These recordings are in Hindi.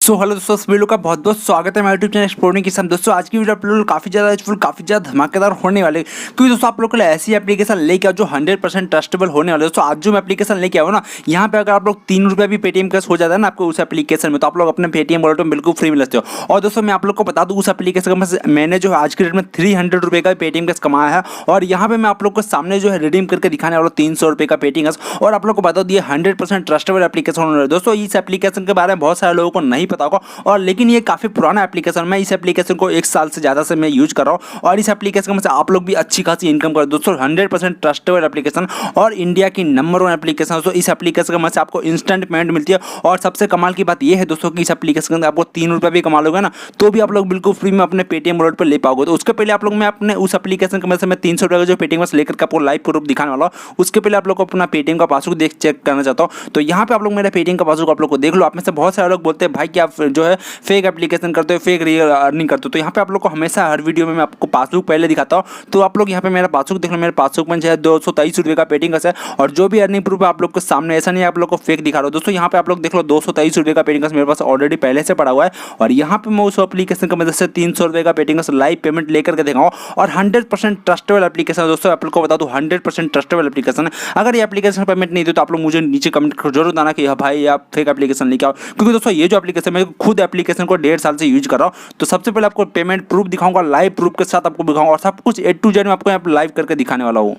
सो हेलो दोस्तों, सभी लोग का बहुत बहुत स्वागत है मेरे यूट्यूब चैनल एक्सप्लोरिंग के साथ। दोस्तों आज की वीडियो आप लोग काफ़ी ज़्यादा यूजफुल, काफ़ी ज़्यादा धमाकेदार होने वाले, क्योंकि दोस्तों आप लोग के लिए ऐसी एप्लीकेशन लेके आओ जो 100% ट्रस्टेबल होने वाले। दोस्तों आज जो मैं एप्लीकेशन लेके आओ ना, यहाँ पे अगर आप लोग 3 रुपये भी पेटीएम कैश हो जाता है ना आपको उस एप्लीकेशन में, तो आप लोग अपने पेटीएम वॉलेट में बिल्कुल फ्री में लेते हो। और दोस्तों मैं आप लोग को बता दूँ, उस एप्लीकेशन में मैंने जो है आज की डेट में 300 रुपये का पेटीएम कैश कमाया है। और यहाँ पे मैं आप लोग को सामने जो है रिडीम करके दिखाने वाला 300 रुपये का पेटीएम कैश। और आप लोग को बता दिए 100% ट्रस्टेबल एप्लीकेशन होने वाला। दोस्तों इस एप्लीकेशन के बारे में बहुत सारे लोगों को नहीं पता होगा, और लेकिन ये काफ़ी पुराना एप्लीकेशन। मैं इस एप्लीकेशन को 1 साल से ज़्यादा से मैं यूज कर रहा हूँ, और इस एप्लीकेशन में से आप लोग भी अच्छी खासी इनकम करो। दोस्तों 100% ट्रस्टेबल एप्लीकेशन और इंडिया की नंबर 1 एप्लीकेशन। दोस्तों इस एप्लीकेशन में से आपको इंस्टेंट पेमेंट मिलती है। और सबसे कमाल की बात यह है दोस्तों कि इस एप्लीकेशन के अंदर आपको 3 रुपये भी कमा लोगे ना, तो भी आप लोग बिल्कुल फ्री में अपने पेटीएम वॉलेट पर ले पाओगे। तो उसके पहले आप लोग मैं अपने उस एप्लीकेशन के में से मैं 300 रुपये का जो पेटीएम लेकर के आपको लाइव प्रूफ दिखाने वाला हूँ। उसके पहले आप लोग को अपना पेटीएम का पासबुक चेक करना चाहता हूँ। तो यहाँ पे आप लोग मेरा पेटीएम का पासबुक आप लोग को देख लो। आप में से बहुत सारे लोग बोलते हैं भाई कि आप जो है फेक एप्लीकेशन करते हो, फेक रियल अर्निंग करते हो। तो यहाँ पे आप लोग को हमेशा हर वीडियो में मैं आपको पासबुक पहले दिखाता हूँ। तो आप लोग यहाँ पे मेरा पासबुक देख लो। मेरे पासबुक में जो है 223 रुपये का पेटीएम कैश है, और जो भी अर्निंग प्रूफ है आप लोग के सामने, ऐसा नहीं है आप लोग को फेक दिखा रहा हूँ। दोस्तों यहाँ पे आप लोग देख लो 223 रुपये का पेटीएम कैश मेरे पास ऑलरेडी पहले से पड़ा हुआ है। और यहाँ पे मैं उस एप्लीकेशन की मदद से 300 रुपये का पेटीएम कैश लाइव पेमेंट लेकर के दिखाऊँ। और 100% ट्रस्टेबल एप्लीकेशन है। दोस्तों आप लोग को बता दूँ 100% ट्रस्टेबल एप्लीकेशन है। अगर ये एप्लीकेशन पेमेंट नहीं दे तो आप लोग मुझे नीचे कमेंट जरूर बताना कि भाई आप फेक एप्लीकेशन लेके आओ, क्योंकि दोस्तों ये जो एप्लीकेशन मैं खुद एप्लीकेशन को 1.5 साल से यूज कर रहा हूँ। तो सबसे पहले आपको पेमेंट प्रूफ दिखाऊंगा, लाइव प्रूफ के साथ आपको दिखाऊंगा, और सब कुछ A to Z में आपको यहाँ पर लाइव करके दिखाने वाला हूँ।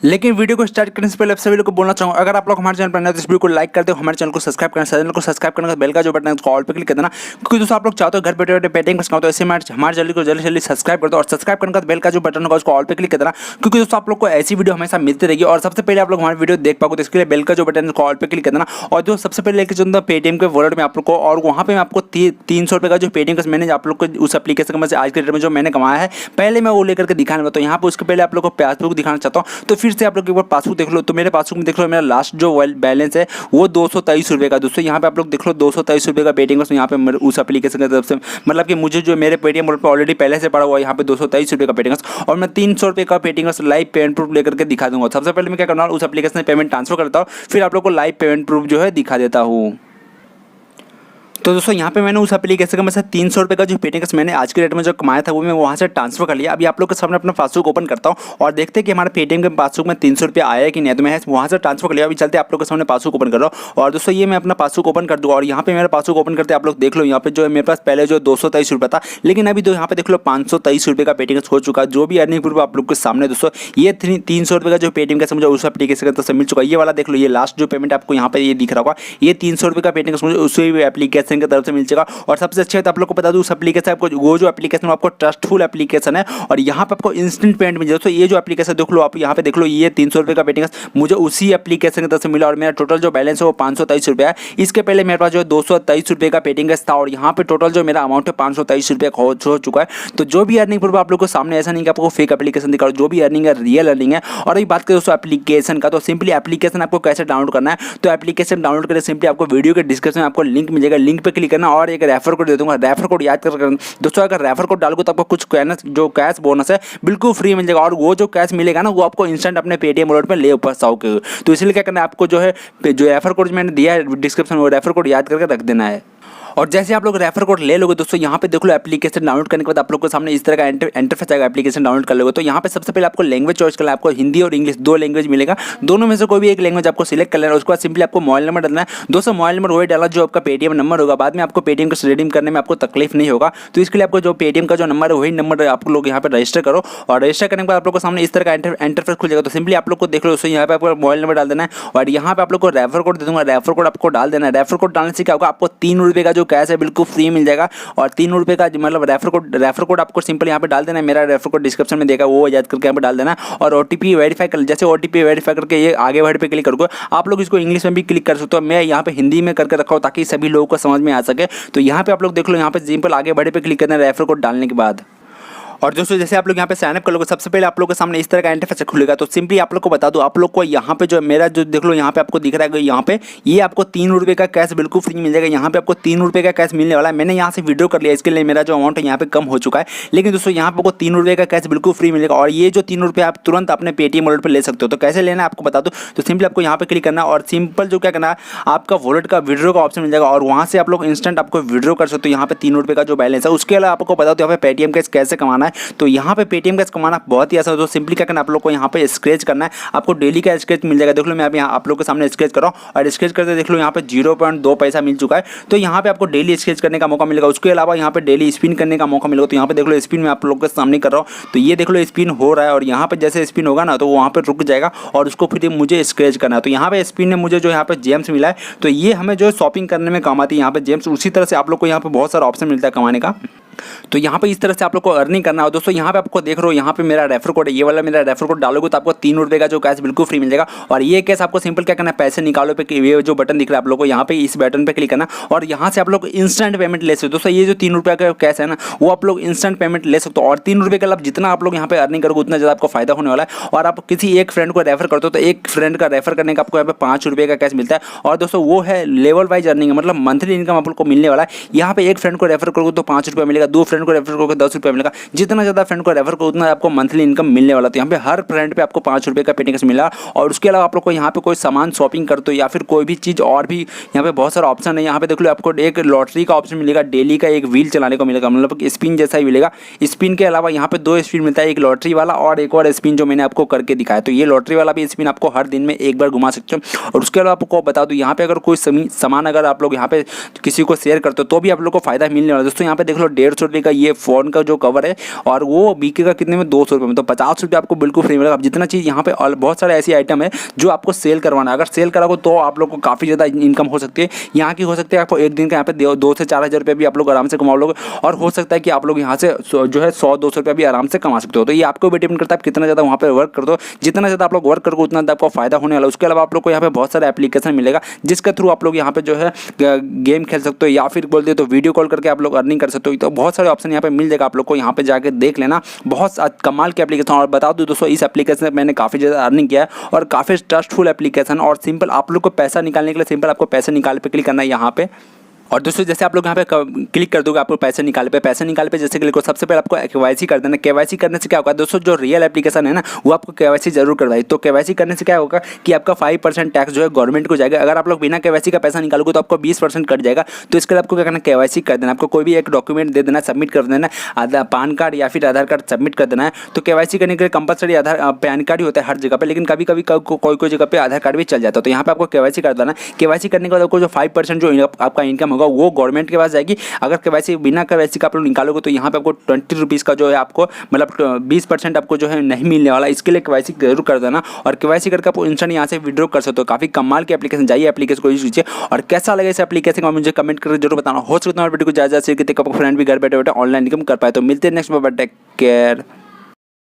लेकिन वीडियो को स्टार्ट करने से पहले आप सभी लोग को बोलना चाहूँगा, अगर आप लोग हमारे चैनल पर नए हो तो इस वीडियो को लाइक करते हो, हमारे चैनल को सब्सक्राइब करना, चैनल को सब्सक्राइब करने का बेल का जो बटन है उसको ऑल पे क्लिक कर देना। क्योंकि दोस्तों आप लोग चाहते हो घर बैठे बैठे पेटीएम कैश कमाओ, तो ऐसे हमारे चैनल को जल्दी जल्दी सब्सक्राइब कर दो, और सब्सक्राइब करने का बेल का जो बटन होगा उसको ऑल पे क्लिक कर देना। क्योंकि दोस्तों आप लोग को ऐसी वीडियो हमेशा मिलती रहेगी, और सबसे पहले आप लोग हमारी वीडियो देख पाओगे, तो इसके लिए बेल का जो बटन है उसको ऑल पे क्लिक कर देना। और जो सबसे पहले लेके चलता पेटीएम के वॉलेट में आप लोग को, और वहाँ पे मैं आपको 300 रुपये का जो पेटीएम कैश मैंने आप लोग को उस एप्लीकेशन में से आज के डेट में जो मैंने कमाया है, पहले मैं वो लेकर के दिखाने वाला। तो यहाँ पे उसके पहले आप लोग को पासबुक दिखाना चाहता हूँ। तो फिर से आप लोग एक बार पासबुक देख लो। तो मेरे पासबुक में देख लो मेरा लास्ट जो बैलेंस है वो 223 रुपये का। दोस्तों यहाँ पे आप लोग देख लो 223 रुपये का पेटीएम कैश यहाँ पे उस एप्लीकेशन की तरफ से, मतलब कि मुझे जो मेरे पेटीएम वॉलेट पे ऑलरेडी पहले से पड़ा हुआ है यहाँ पे 223 रुपये का पेटीएम कैश। और मैं 300 रुपये का Paytm cash live payment proof लेकर के दिखा दूंगा। सबसे पहले मैं क्या करना, उस एप्लीकेशन में पेमेंट ट्रांसफर करता हूँ, फिर आप लोग को लाइव पेमेंट प्रूफ जो है दिखा देता हूँ। तो दोस्तों यहाँ पे मैंने उस एप्लीकेशन में से 300 रुपये का जो पेटीएम कैश मैंने आज के डेट में जो कमाया था वो मैं वहाँ से ट्रांसफर कर लिया। अभी आप लोग के सामने अपना पासबुक ओपन करता हूँ और देखते हैं कि हमारे पेटीएम के पासबुक में 300 रुपये आया कि नहीं। तो मैं वहाँ से ट्रांसफर कर लिया। अभी चलते आप लोग के सामने पासबुक ओपन कर रहा हूँ। और दोस्तों ये मैं अपना पासबुक ओपन कर दूँगा, और यहाँ पे मेरा पासबुक ओपन करते आप लोग देख लो। यहाँ पे जो है मेरे पास पहले जो 223 रुपये था, लेकिन अभी तो यहाँ पे देख लो 523 रुपये का पेटीएम कैश हो चुका है। जो भी अर्निंग प्रूफ आप लोग के सामने दोस्तों, ये 300 रुपये का जो पेटीएम कैश मुझे उस एप्लीकेशन से मिल चुका है। ये वाला देख लो, ये लास्ट जो पेमेंट आपको यहाँ पे ये दिख रहा होगा, ये 300 रुपये का पेटीएम कैश मुझे उसी एप्लीकेशन की तरफ से मिल चुका। और सबसे अच्छी बात आप लोग को बता दूं, उस एप्लीकेशन आपको वो जो एप्लीकेशन आपको ट्रस्टफुल एप्लीकेशन है, और यहाँ पे आपको इंस्टेंट पेमेंट मिल जाए। दोस्तों ये जो एप्लीकेशन देख लो, आप यहाँ पे देख लो, ये 300 रुपये का पेटीएम मुझे उसी एप्लीकेशन की तरफ से मिला। और मेरा टोटल जो बैलेंस है वो 523 रुपये है। इसके पहले मेरे पास जो है 223 रुपये का पेटीएम था, और यहाँ पे टोटल जो मेरा अमाउंट है 523 रुपये हो चुका है। तो जो भी अर्निंग प्रूफ आप लोग को सामने, ऐसा नहीं कि आपको फेक एप्लीकेशन दिखा, जो भी अर्निंग है रियल अर्निंग है। और अभी बात करें दोस्तों एप्लीकेशन का, तो सिंपली एप्लीकेशन आपको कैसे डाउनलोड करना है, तो एप्लीकेशन डाउनलोड करें सिंपली आपको वीडियो के डिस्क्रिप्शन में आपको लिंक मिलेगा, लिंक पे क्लिक करना, और एक रेफर कोड दे दूंगा। रेफर कोड याद कर दोस्तों, अगर रेफर कोड डालोगे तो आपको कुछ जो कैश बोनस है बिल्कुल फ्री मिल जाएगा। और वो जो कैश मिलेगा ना, वो आपको इंस्टेंट अपने पेटीएम वॉलेट में ले पाओगे। तो इसलिए क्या करना है, आपको जो है जो रेफर कोड मैंने दिया है डिस्क्रिप्शन में, वो रेफर कोड याद करके रख देना है। और जैसे आप लोग रेफर कोड ले लोगे दोस्तों, यहाँ पे देख लो एप्लीकेशन डाउनलोड करने के बाद आप लोग के सामने इस तरह का इंटरफेस आएगा। एप्लीकेशन डाउनलोड कर लोगे तो यहाँ पे सबसे पहले आपको लैंग्वेज चॉइस करना है। आपको हिंदी और इंग्लिश 2 लैंग्वेज मिलेगा, दोनों में से कोई भी एक लैंग्वेज आपको सिलेक्ट कर लेना है। उसके बाद सिंपली आपको मोबाइल नंबर डालना है। दोस्तों मोबाइल नंबर वही डाला जो आपका पेटीएम नंबर होगा। बाद में आपको पेटीएम को रिडीम करने में आपको तकलीफ नहीं होगा। तो इसके लिए आपको जो पेटीएम का जो नंबर है वही नंबर आप लोग यहाँ पे रजिस्टर करो, और रजिस्टर करने के बाद आप लोग को सामने इस तरह का इंटरफेस खुल जाएगा। तो सिंपली आप लोग को देख लो दोस्तों, यहाँ पे आपको मोबाइल नंबर डाल देना है, और यहाँ पे आप लोग को रेफर कोड दे दूंगा। रेफर कोड आपको डाल देना है। रेफर कोड डालने से क्या होगा, आपको 3 रुपये का जो कैश है बिल्कुल फ्री मिल जाएगा। और 3 रुपये का मतलब रेफर कोड आपको सिंपल यहाँ पे डाल देना है। मेरा रेफर कोड डिस्क्रिप्शन में देगा, वो याद करके यहाँ पे डाल देना। और ओटीपी वेरीफाई कर, जैसे ओटीपी वेरीफाई करके ये आगे बढ़ पे क्लिक करोगे, आप लोग इसको इंग्लिश में भी क्लिक कर सकते हो। मैं यहाँ पे हिंदी में करके रखा हूँ ताकि सभी लोगों को समझ में आ सके। तो यहाँ पे आप लोग देख लो, यहाँ पे सिंपल आगे बढ़े पे क्लिक करना है रेफर कोड डालने के बाद। और दोस्तों जैसे आप लोग यहाँ पे साइनअप कर लोगे, सबसे पहले आप लोग के सामने इस तरह का इंटरफेस खुलेगा। तो सिंपली आप लोग को बता दूं, आप लोग को यहाँ पे जो मेरा जो देख लो यहाँ पे आपको दिख रहा है, यहाँ पे ये आपको 3 रुपये का कैश बिल्कुल फ्री मिल जाएगा। यहाँ पे आपको 3 रुपये का कैश मिलने वाला है। मैंने यहाँ से वीडियो कर लिया, इसके लिए मेरा जो अमाउंट है यहाँ पे कम हो चुका है, लेकिन दोस्तों यहाँ पे आपको 3 रुपये का कैश बिल्कुल फ्री मिलेगा। और ये जो 3 रुपये आप तुरंत अपने पेटीएम वॉलेट पर ले सकते हो। तो कैसे लेना है आपको बता दूं, तो सिंपली आपको यहाँ पे क्लिक करना है और सिंपल जो क्या करना है, आपका वॉलेट का विड्रॉ का ऑप्शन मिल जाएगा और वहाँ से आप लोग इंस्टेंट आपको विड्रॉ कर सकते हो यहाँ पे 3 रुपये का जो बैलेंस है। उसके अलावा आपको बता दो यहाँ पे पेटीएम कैश कैसे कमाना है। तो यहाँ पे पेटीएम कैश कमाना बहुत ही आसान है। तो सिंपली क्या करना है, आप लोग को यहाँ पे स्क्रैच करना है, आपको डेली का स्क्रैच मिल जाएगा। देख लो मैं अभी यहाँ आप लोग के सामने स्क्रैच कर रहा हूँ और स्क्रैच करते देख लो यहाँ पे 0.2 पैसा मिल चुका है। तो यहाँ पे आपको डेली स्क्रैच करने का मौका मिलेगा। उसके अलावा यहाँ पे डेली स्पिन करने का मौका मिलेगा। तो यहाँ पे देख लो स्पिन में आप लोग के सामने कर रहा हूँ, तो ये देख लो स्पिन हो रहा है और यहाँ पे जैसे स्पिन होगा ना तो वहाँ पे रुक जाएगा और उसको फिर मुझे स्क्रैच करना है। तो यहाँ पे स्पिन ने मुझे जो यहाँ पे जेम्स मिला है, तो ये हमें जो शॉपिंग करने में काम आती है यहाँ पे जेम्स। उसी तरह से आप लोग को यहाँ पे बहुत सारा ऑप्शन मिलता है कमाने का। तो यहाँ पे इस तरह से आप लोग को अर्निंग करना हो। दोस्तों यहाँ पे आपको देख रहे हो, यहाँ पे मेरा रेफर कोड है, ये वाला मेरा रेफर कोड डालोगे तो आपको 3 रुपये का जो कैश बिल्कुल फ्री मिल जाएगा। और ये कैश आपको सिंपल क्या करना है, पैसे निकालो पे ये जो बटन दिख रहा है आप लोग को, यहाँ पे इस बटन पे क्लिक करना और यहाँ से आप लोग इंस्टेंट पेमेंट ले सकते हो। दोस्तों ये जो 3 रुपये का कैश है ना, वो आप लोग इंस्टेंट पेमेंट ले सकते हो। और 3 रुपये का लाभ जितना आप लोग यहाँ पे अर्निंग करोगे उतना ज़्यादा आपको फायदा होने वाला है। और आप किसी एक फ्रेंड को रेफर करते हो तो एक फ्रेंड का रेफर करने का आपको यहाँ पे 5 रुपये का कैश मिलता है। और दोस्तों वो है लेवल वाइज अर्निंग, मतलब मंथली इनकम आप लोग को मिलने वाला है। यहाँ पे एक फ्रेंड को रेफर करोगे तो 5 रुपये मिलेगा, 2 फ्रेंड को रेफर करोगे 10 रुपये मिलेगा। जितना ज़्यादा फ्रेंड को रेफर करो उतना आपको मंथली इनकम मिलने वाला। तो यहाँ पे हर फ्रेंड पे आपको 5 रुपये का पेटीएम मिला। और उसके अलावा आप लोग को यहाँ पे कोई सामान शॉपिंग करते हो या फिर कोई भी चीज़ और भी यहाँ पे बहुत सारा ऑप्शन है। यहाँ पे देख लो आपको एक लॉटरी का ऑप्शन मिलेगा, डेली का एक व्हील चलाने को मिलेगा, मतलब स्पिन जैसा ही मिलेगा। स्पिन के अलावा यहाँ पे 2 स्पिन मिलता है, एक लॉटरी वाला और एक और स्पिन जो मैंने आपको करके दिखाया। तो ये लॉटरी वाला भी स्पिन आपको हर दिन में एक बार घुमा सकते हो। और उसके अलावा आपको बता दूँ, यहाँ पे अगर कोई सामान अगर आप लोग यहाँ पे किसी को शेयर करते हो तो भी आप लोग को फायदा मिलने वाला है। दोस्तों यहाँ पे देख लो 150 रुपये का ये फ़ोन का जो कवर है और वो बिकेगा कितने में, 200 रुपये में। तो 50 रुपये आपको बिल्कुल फ्री मिलेगा। अब जितना चीज़ यहाँ पे बहुत सारे ऐसी आइटम है जो आपको सेल करवाना है। अगर सेल कराओगे तो आप लोग को काफ़ी ज़्यादा इनकम हो सकती है। यहाँ की हो सकती है आपको एक दिन का यहाँ पे 2 से 4 हज़ार रुपये भी आप लोग आराम से कमा लोगे। और हो सकता है कि आप लोग यहाँ से जो है 100-200 रुपये भी आराम से कमा सकते हो। तो ये आपको भी डिपेंड करता है आप कितना ज़्यादा वहाँ पर वर्क कर दो। जितना ज़्यादा आप लोग वर्क करोगे उतना ज़्यादा आपको फायदा होने वाला है। उसके अलावा आप लोग को यहाँ पे बहुत सारा एप्लीकेशन मिलेगा जिसके थ्रू आप लोग यहाँ पे जो है गेम खेल सकते हो या फिर बोलते हो तो वीडियो कॉल करके आप लोग अर्निंग कर सकते हो। तो बहुत सारे ऑप्शन यहाँ पे मिल जाएगा, आप लोग को यहाँ पे जाके देख लेना। बहुत कमाल की एप्लीकेशन। और बता दूं दोस्तों, इस एप्लीकेशन में मैंने काफ़ी ज़्यादा अर्निंग किया है और काफ़ी ट्रस्टफुल एप्लीकेशन। और सिंपल आप लोग को पैसा निकालने के लिए सिंपल आपको पैसे निकाल पे क्लिक करना है यहाँ पे। और दोस्तों जैसे आप लोग यहाँ पे क्लिक कर दोगे आपको पैसे निकाल पे जैसे क्लिक हो, सबसे पहले आपको केवाईसी कर देना। केवाईसी करने से क्या होगा दोस्तों, जो रियल एप्लीकेशन है ना वो आपको केवाईसी जरूर करवाई। तो केवाईसी करने से क्या होगा कि आपका 5% टैक्स जो है गवर्नमेंट को जाएगा। अगर आप लोग बिना केवाईसी का पैसा निकालोगे तो आपको 20% कट जाएगा। तो इसके लिए आपको क्या करना, केवाईसी कर देना। आपको कोई भी एक डॉक्यूमेंट दे देना, सबमिट कर देना, पैन कार्ड या फिर आधार कार्ड सबमिट कर देना है। तो केवाईसी करने के लिए कंपलसरी पैन कार्ड ही होता है हर जगह पे, लेकिन कभी कभी कोई जगह पे आधार कार्ड भी चल जाता है। तो यहाँ पे आपको केवाईसी कर देना। केवाईसी करने के बाद आपको जो 5% जो आपका इनकम होगा वो गवर्नमेंट के पास जाएगी। अगर केवाईसी बिना केवाईसी का आप लोग निकालोगे तो यहाँ पे आपको 20 रुपीज़ का जो है आपको मतलब 20% आपको जो है नहीं मिलने वाला। इसके लिए केवाईसी जरूर कर देना। और केवाईसी करके आप इंस्टेंट यहाँ से विड्रॉ कर सकते हो। काफ़ी कमाल की एप्लीकेशन, जाइए एप्लीकेशन को यूज कीजिए। और कैसा लगे इस एप्लीकेशन को मुझे कमेंट करके जरूर बताना। हो सकता है वीडियो को ज़्यादा शेयर करते फ्रेंड भी घर बैठे बैठे ऑनलाइन इनकम कर पाए। तो मिलते हैं नेक्स्ट में, टेक केयर।